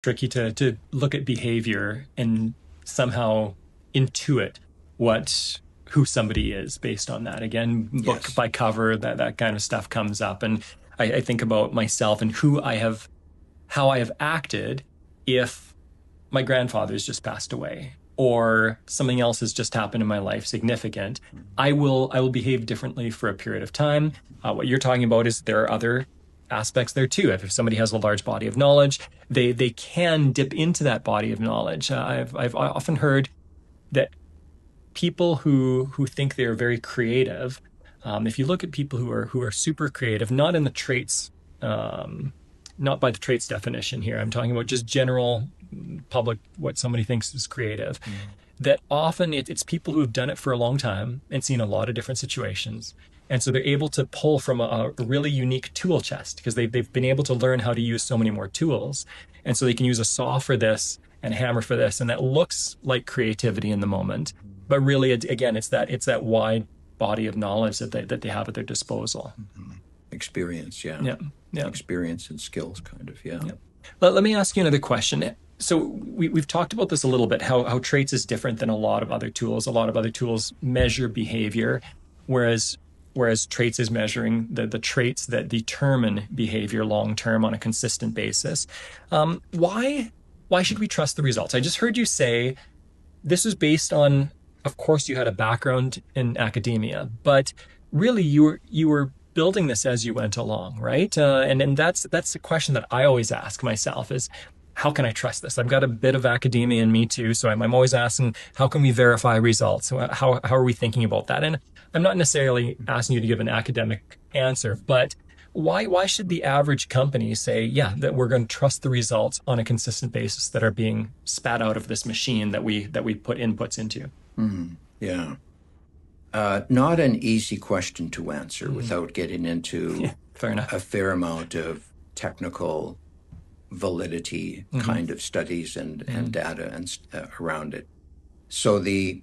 tricky to look at behavior and somehow intuit what who somebody is based on that. Again, book Yes. by cover, that kind of stuff comes up. And I think about myself and how I have acted if my grandfather's just passed away or something else has just happened in my life significant. I will behave differently for a period of time. What you're talking about is there are other aspects there too. If somebody has a large body of knowledge, they can dip into that body of knowledge. I've often heard that people who think they're very creative, if you look at people who are super creative, not in the traits, not by the traits definition here. I'm talking about just general public what somebody thinks is creative. That often it's people who have done it for a long time and seen a lot of different situations. And so they're able to pull from a really unique tool chest because they've been able to learn how to use so many more tools. And so they can use a saw for this and a hammer for this. And that looks like creativity in the moment. But really, again, it's that wide body of knowledge that they have at their disposal. Experience, yeah. Yeah. Yeah. Experience and skills, kind of, yeah. Yeah. Let me ask you another question. So we've talked about this a little bit, how traits is different than a lot of other tools. A lot of other tools measure behavior, whereas traits is measuring the traits that determine behavior long term on a consistent basis. Why should we trust the results? I just heard you say this is based on, of course, you had a background in academia, but really you were building this as you went along, right? And that's the question that I always ask myself is, how can I trust this? I've got a bit of academia in me too, so I'm always asking, how can we verify results? How are we thinking about that? And I'm not necessarily asking you to give an academic answer, but why should the average company say, yeah, that we're going to trust the results on a consistent basis that are being spat out of this machine that we put inputs into? Yeah. Not an easy question to answer without getting into Yeah, fair enough. a fair amount of technical validity kind of studies and data and around it. So the